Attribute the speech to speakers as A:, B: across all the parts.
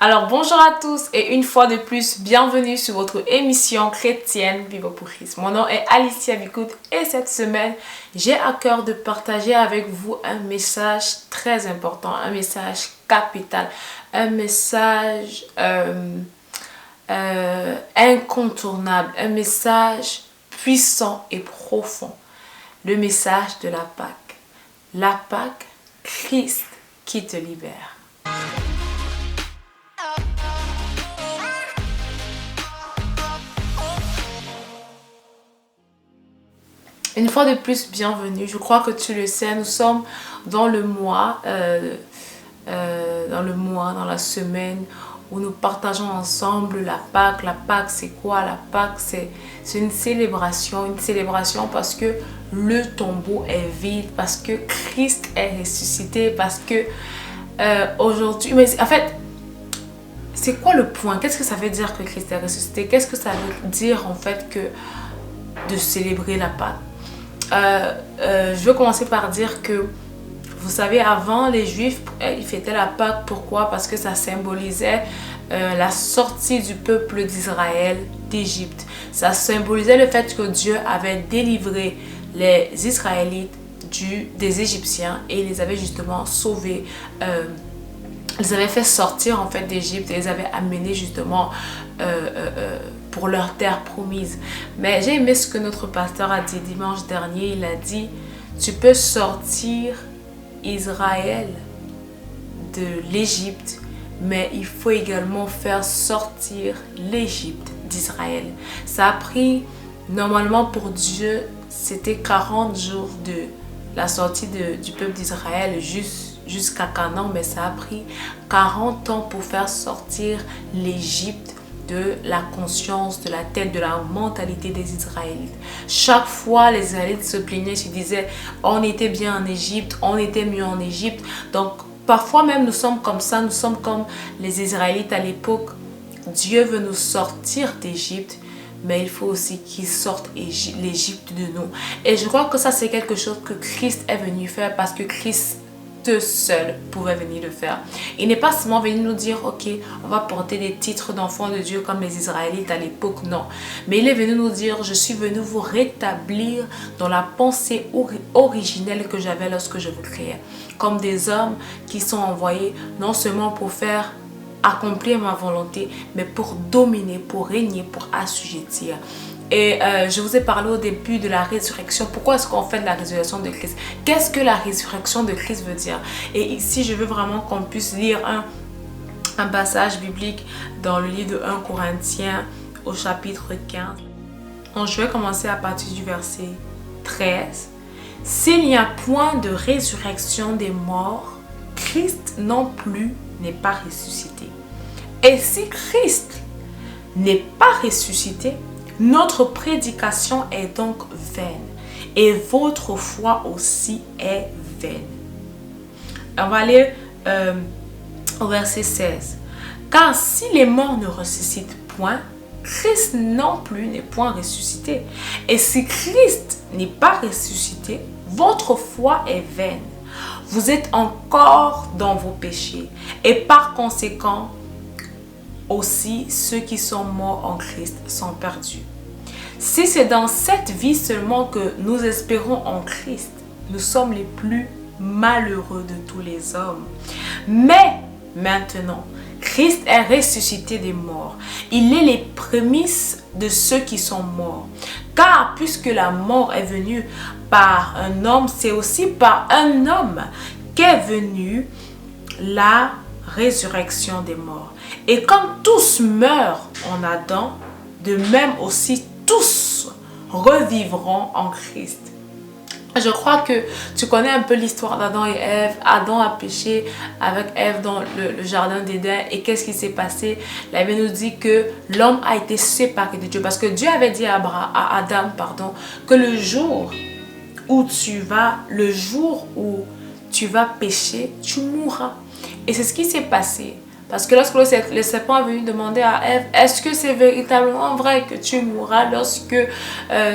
A: Alors bonjour à tous et une fois de plus, bienvenue sur votre émission chrétienne Vivre pour Christ. Mon nom est Alicia Bicout et cette semaine, j'ai à cœur de partager avec vous un message très important, un message capital, un message incontournable, un message puissant et profond. Le message de la Pâque. La Pâque, Christ qui te libère. Une fois de plus, bienvenue. Je crois que tu le sais, nous sommes dans le mois, dans la semaine où nous partageons ensemble la Pâque. La Pâque, c'est quoi? La Pâque, c'est une célébration parce que le tombeau est vide, parce que Christ est ressuscité, parce que aujourd'hui... Mais en fait, c'est quoi le point? Qu'est-ce que ça veut dire que Christ est ressuscité? Qu'est-ce que ça veut dire en fait que de célébrer la Pâque? Je veux commencer par dire que, vous savez, avant les Juifs, ils fêtaient la Pâque. Pourquoi? Parce que ça symbolisait la sortie du peuple d'Israël d'Égypte. Ça symbolisait le fait que Dieu avait délivré les Israélites des Égyptiens et les avait justement sauvés. Ils avaient fait sortir en fait d'Égypte et les avaient amenés justement pour leur terre promise. Mais j'ai aimé ce que notre pasteur a dit dimanche dernier. Il a dit, tu peux sortir Israël de l'Égypte, mais il faut également faire sortir l'Égypte d'Israël. Ça a pris, normalement pour Dieu, c'était 40 jours de la sortie du peuple d'Israël jusqu'à Canaan, mais ça a pris 40 ans pour faire sortir l'Égypte de la conscience, de la tête, de la mentalité des Israélites. Chaque fois, les Israélites se plaignaient, se disaient, on était bien en Égypte, on était mieux en Égypte. Donc, parfois même, nous sommes comme ça, nous sommes comme les Israélites à l'époque. Dieu veut nous sortir d'Égypte, mais il faut aussi qu'il sorte l'Égypte de nous. Et je crois que ça, c'est quelque chose que Christ est venu faire parce que Christ seul pouvait venir le faire. Il n'est pas seulement venu nous dire, ok, on va porter des titres d'enfants de Dieu comme les Israélites à l'époque, non. Mais il est venu nous dire, je suis venu vous rétablir dans la pensée originelle que j'avais lorsque je vous créais. Comme des hommes qui sont envoyés non seulement pour faire accomplir ma volonté, mais pour dominer, pour régner, pour assujettir. Et je vous ai parlé au début de la résurrection. Pourquoi est-ce qu'on fait de la résurrection de Christ? Qu'est-ce que la résurrection de Christ veut dire? Et ici, je veux vraiment qu'on puisse lire un passage biblique dans le livre de 1 Corinthiens au chapitre 15. Donc, je vais commencer à partir du verset 13. S'il n'y a point de résurrection des morts, Christ non plus n'est pas ressuscité. Et si Christ n'est pas ressuscité, notre prédication est donc vaine et votre foi aussi est vaine. On va aller au verset 16. Car si les morts ne ressuscitent point, Christ non plus n'est point ressuscité. Et si Christ n'est pas ressuscité, votre foi est vaine. Vous êtes encore dans vos péchés et par conséquent, aussi ceux qui sont morts en Christ sont perdus. Si c'est dans cette vie seulement que nous espérons en Christ, nous sommes les plus malheureux de tous les hommes. Mais maintenant, Christ est ressuscité des morts. Il est les prémices de ceux qui sont morts. Car puisque la mort est venue par un homme, c'est aussi par un homme qu'est venue la résurrection des morts. Et comme tous meurent en Adam, de même aussi tous revivront en Christ. Je crois que tu connais un peu l'histoire d'Adam et Ève. Adam a péché avec Ève dans le jardin d'Éden. Et qu'est-ce qui s'est passé? La Bible nous dit que l'homme a été séparé de Dieu. Parce que Dieu avait dit à Adam, que le jour où tu vas pécher, tu mourras. Et c'est ce qui s'est passé. Parce que lorsque le serpent est venu demander à Ève, est-ce que c'est véritablement vrai que tu mourras lorsque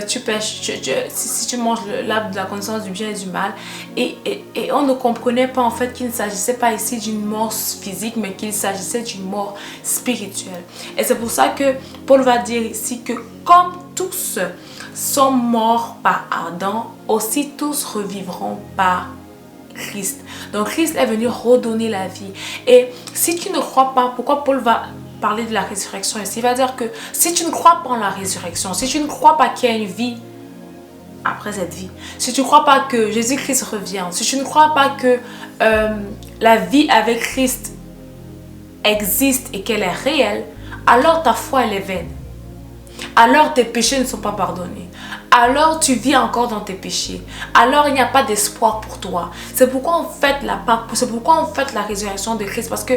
A: tu pêches, si tu manges l'arbre de la connaissance du bien et du mal, et on ne comprenait pas en fait qu'il ne s'agissait pas ici d'une mort physique, mais qu'il s'agissait d'une mort spirituelle. Et c'est pour ça que Paul va dire ici que comme tous sont morts par Adam, aussi tous revivront par Christ. Donc Christ est venu redonner la vie. Et si tu ne crois pas, pourquoi Paul va parler de la résurrection ici? Il va dire que si tu ne crois pas en la résurrection, si tu ne crois pas qu'il y a une vie après cette vie, si tu ne crois pas que Jésus-Christ revient, si tu ne crois pas que la vie avec Christ existe et qu'elle est réelle, alors ta foi elle est vaine. Alors tes péchés ne sont pas pardonnés. Alors tu vis encore dans tes péchés. Alors il n'y a pas d'espoir pour toi. C'est pourquoi on fête la résurrection de Christ. Parce que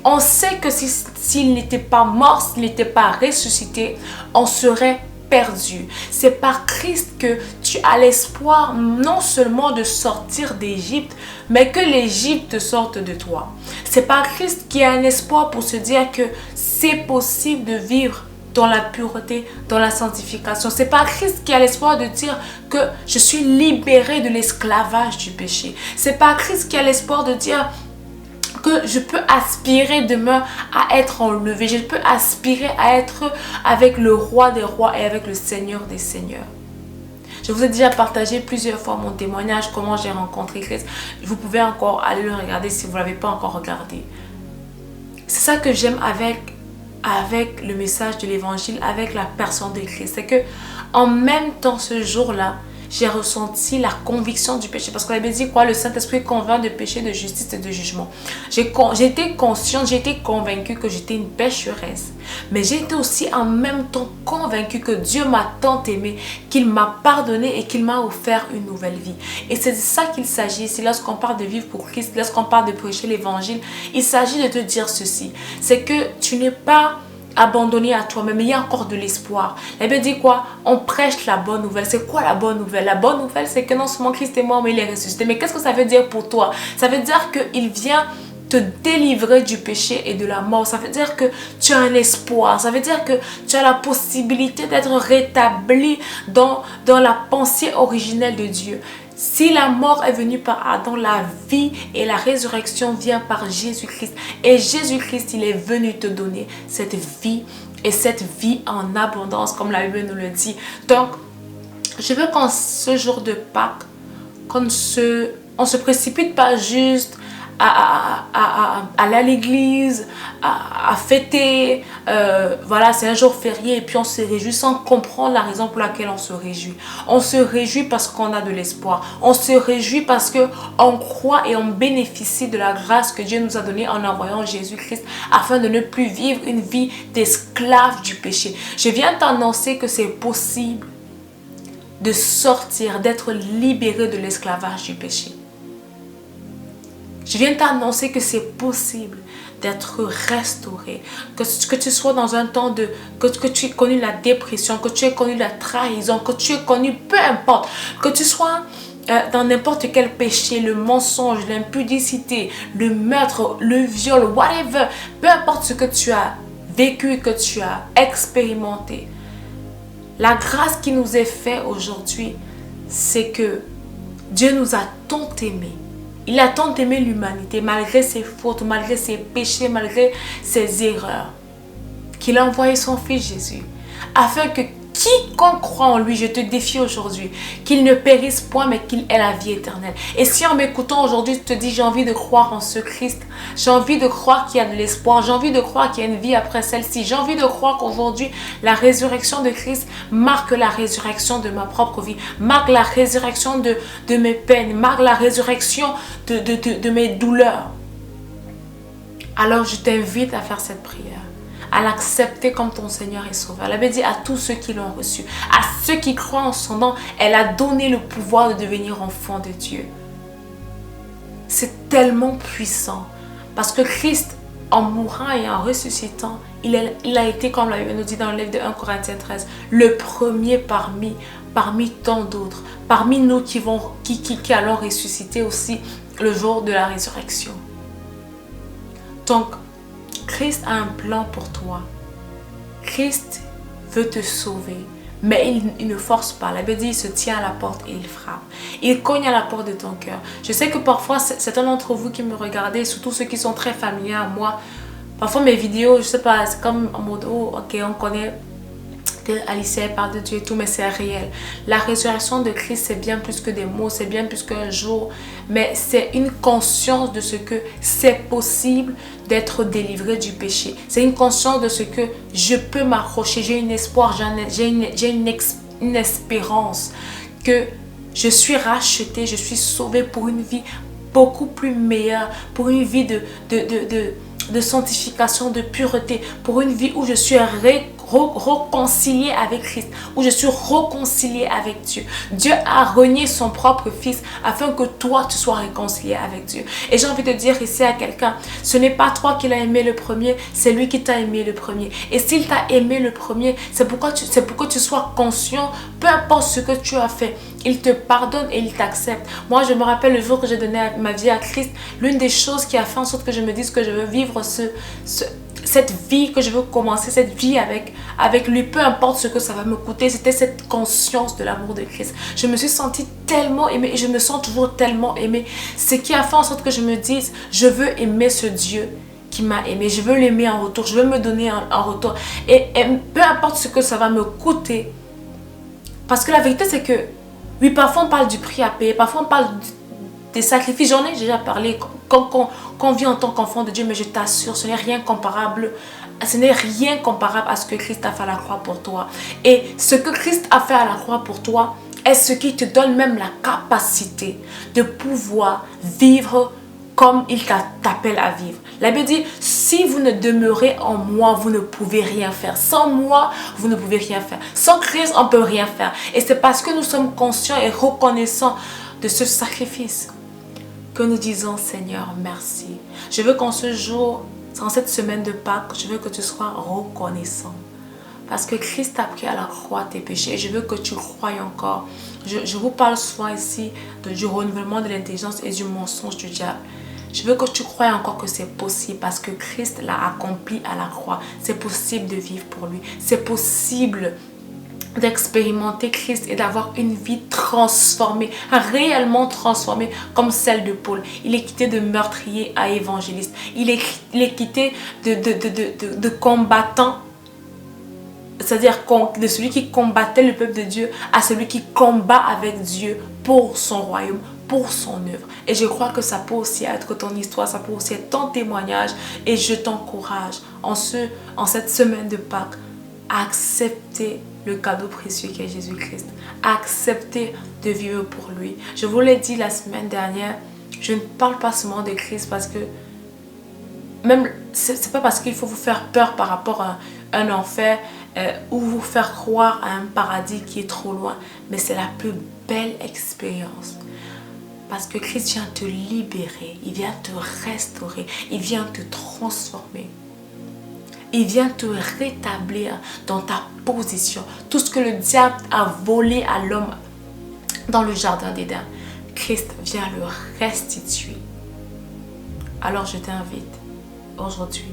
A: on sait que s'il n'était pas mort, s'il n'était pas ressuscité, on serait perdu. C'est par Christ que tu as l'espoir non seulement de sortir d'Égypte, mais que l'Égypte sorte de toi. C'est par Christ qu'il y a un espoir pour se dire que c'est possible de vivre dans la pureté, dans la sanctification. C'est par Christ qui a l'espoir de dire que je suis libéré de l'esclavage du péché. C'est par Christ qui a l'espoir de dire que je peux aspirer demain à être enlevé. Je peux aspirer à être avec le roi des rois et avec le Seigneur des seigneurs. Je vous ai déjà partagé plusieurs fois mon témoignage, comment j'ai rencontré Christ. Vous pouvez encore aller le regarder si vous ne l'avez pas encore regardé. C'est ça que j'aime avec le message de l'évangile, avec la personne de Christ. C'est que en même temps ce jour-là, j'ai ressenti la conviction du péché. Parce qu'on avait dit quoi? Le Saint-Esprit convainc de péché, de justice et de jugement. J'étais consciente, j'étais convaincue que j'étais une pécheresse. Mais j'étais aussi en même temps convaincue que Dieu m'a tant aimé, qu'il m'a pardonné et qu'il m'a offert une nouvelle vie. Et c'est de ça qu'il s'agit ici. Lorsqu'on parle de vivre pour Christ, lorsqu'on parle de prêcher l'évangile, il s'agit de te dire ceci. C'est que tu n'es pas abandonné à toi-même, il y a encore de l'espoir. La Bible dit quoi? On prêche la bonne nouvelle. C'est quoi la bonne nouvelle? La bonne nouvelle, c'est que non seulement Christ est mort, mais il est ressuscité. Mais qu'est-ce que ça veut dire pour toi? Ça veut dire qu'il vient te délivrer du péché et de la mort. Ça veut dire que tu as un espoir. Ça veut dire que tu as la possibilité d'être rétabli dans la pensée originelle de Dieu. Si la mort est venue par Adam, la vie et la résurrection vient par Jésus-Christ. Et Jésus-Christ, il est venu te donner cette vie et cette vie en abondance, comme la Bible nous le dit. Donc, je veux qu'en ce jour de Pâques, on ne se précipite pas juste à aller à l'église, à fêter, voilà, c'est un jour férié et puis on se réjouit sans comprendre la raison pour laquelle on se réjouit. On se réjouit parce qu'on a de l'espoir. On se réjouit parce qu'on croit et on bénéficie de la grâce que Dieu nous a donnée en envoyant Jésus-Christ afin de ne plus vivre une vie d'esclave du péché. Je viens t'annoncer que c'est possible de sortir, d'être libéré de l'esclavage du péché. Je viens t'annoncer que c'est possible d'être restauré. Que tu sois dans un temps que tu aies connu la dépression, que tu aies connu la trahison, que tu aies connu, peu importe, que tu sois dans n'importe quel péché, le mensonge, l'impudicité, le meurtre, le viol, whatever, peu importe ce que tu as vécu, que tu as expérimenté. La grâce qui nous est faite aujourd'hui, c'est que Dieu nous a tant aimés. Il a tant aimé l'humanité, malgré ses fautes, malgré ses péchés, malgré ses erreurs, qu'il a envoyé son Fils Jésus, afin que quiconque croit en lui, je te défie aujourd'hui, qu'il ne périsse point, mais qu'il ait la vie éternelle. Et si en m'écoutant aujourd'hui, tu te dis, j'ai envie de croire en ce Christ, j'ai envie de croire qu'il y a de l'espoir, j'ai envie de croire qu'il y a une vie après celle-ci, j'ai envie de croire qu'aujourd'hui, la résurrection de Christ marque la résurrection de ma propre vie, marque la résurrection de mes peines, marque la résurrection de mes douleurs. Alors je t'invite à faire cette prière, à l'accepter comme ton Seigneur et Sauveur. La Bible dit à tous ceux qui l'ont reçu, à ceux qui croient en son nom, elle a donné le pouvoir de devenir enfant de Dieu. C'est tellement puissant parce que Christ, en mourant et en ressuscitant, il a été, comme la Bible nous dit dans le livre de 1 Corinthiens 13, le premier parmi tant d'autres, parmi nous qui allons ressusciter aussi le jour de la résurrection. Donc, Christ a un plan pour toi. Christ veut te sauver. Mais il ne force pas. La Bible dit, il se tient à la porte et il frappe. Il cogne à la porte de ton cœur. Je sais que parfois, certains d'entre vous qui me regardez, surtout ceux qui sont très familiers à moi, parfois mes vidéos, je sais pas, c'est comme en mode, oh, ok, on connaît que Alicia parle de Dieu et tout, mais c'est réel. La résurrection de Christ, c'est bien plus que des mots, c'est bien plus qu'un jour, mais c'est une conscience de ce que c'est possible d'être délivré du péché. C'est une conscience de ce que je peux m'accrocher, j'ai un espoir, j'ai une espérance que je suis racheté, je suis sauvé pour une vie beaucoup plus meilleure, pour une vie de sanctification, de pureté, pour une vie où je suis réconcilié avec Christ, où je suis réconcilié avec Dieu. Dieu a renié son propre fils afin que toi tu sois réconcilié avec Dieu. Et j'ai envie de dire ici à quelqu'un, ce n'est pas toi qui l'as aimé le premier, c'est lui qui t'a aimé le premier. Et s'il t'a aimé le premier, c'est pour que tu sois conscient, peu importe ce que tu as fait, il te pardonne et il t'accepte. Moi, je me rappelle le jour que j'ai donné ma vie à Christ, l'une des choses qui a fait en sorte que je me dise que je veux vivre cette vie, que je veux commencer cette vie avec lui, peu importe ce que ça va me coûter, c'était cette conscience de l'amour de Christ. Je me suis sentie tellement aimée et je me sens toujours tellement aimée. Ce qui a fait en sorte que je me dise, je veux aimer ce Dieu qui m'a aimé, je veux l'aimer en retour, je veux me donner en retour. Et peu importe ce que ça va me coûter, parce que la vérité c'est que, oui, parfois on parle du prix à payer, parfois on parle des sacrifices, j'en ai déjà parlé quand on vit en tant qu'enfant de Dieu, mais je t'assure, ce n'est rien comparable. Ce n'est rien comparable à ce que Christ a fait à la croix pour toi. Et ce que Christ a fait à la croix pour toi est ce qui te donne même la capacité de pouvoir vivre comme il t'appelle à vivre. La Bible dit, si vous ne demeurez en moi, vous ne pouvez rien faire. Sans moi, vous ne pouvez rien faire. Sans Christ, on ne peut rien faire. Et c'est parce que nous sommes conscients et reconnaissants de ce sacrifice que nous disons, Seigneur, merci. Je veux qu'en ce jour, en cette semaine de Pâques, je veux que tu sois reconnaissant. Parce que Christ a pris à la croix tes péchés. Et je veux que tu croies encore. Je vous parle souvent ici du renouvellement de l'intelligence et du mensonge du diable. Je veux que tu croies encore que c'est possible parce que Christ l'a accompli à la croix. C'est possible de vivre pour lui. C'est possible d'expérimenter Christ et d'avoir une vie transformée, réellement transformée comme celle de Paul. Il est quitté de meurtrier à évangéliste. Il est quitté de combattant, c'est-à-dire de celui qui combattait le peuple de Dieu à celui qui combat avec Dieu pour son royaume, pour son œuvre. Et je crois que ça peut aussi être ton histoire, ça peut aussi être ton témoignage. Et je t'encourage en cette semaine de Pâques à accepter le cadeau précieux qui est Jésus-Christ. Accepter de vivre pour lui. Je vous l'ai dit la semaine dernière, je ne parle pas seulement de Christ parce que même, c'est pas parce qu'il faut vous faire peur par rapport à un enfer ou vous faire croire à un paradis qui est trop loin, mais c'est la plus belle expérience. Parce que Christ vient te libérer, il vient te restaurer, il vient te transformer. Il vient te rétablir dans ta position. Tout ce que le diable a volé à l'homme dans le jardin d'Éden, Christ vient le restituer. Alors je t'invite aujourd'hui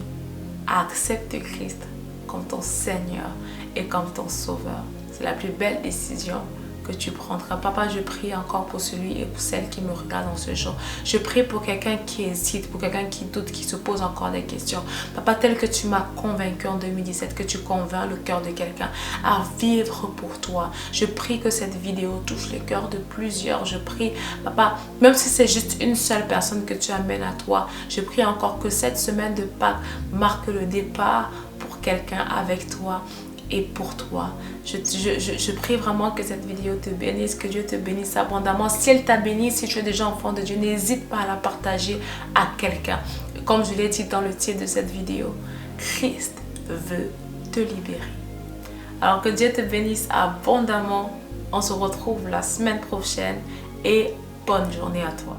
A: à accepter Christ comme ton Seigneur et comme ton Sauveur. C'est la plus belle décision que tu prendras. Papa, je prie encore pour celui et pour celle qui me regarde en ce jour. Je prie pour quelqu'un qui hésite, pour quelqu'un qui doute, qui se pose encore des questions. Papa, tel que tu m'as convaincu en 2017, que tu convaincs le cœur de quelqu'un à vivre pour toi. Je prie que cette vidéo touche le cœur de plusieurs. Je prie, Papa, même si c'est juste une seule personne que tu amènes à toi, je prie encore que cette semaine de Pâques marque le départ pour quelqu'un avec toi et pour toi. Je prie vraiment que cette vidéo te bénisse, que Dieu te bénisse abondamment. Si elle t'a béni, si tu es déjà enfant de Dieu, n'hésite pas à la partager à quelqu'un. Comme je l'ai dit dans le titre de cette vidéo, Christ veut te libérer. Alors que Dieu te bénisse abondamment. On se retrouve la semaine prochaine et bonne journée à toi.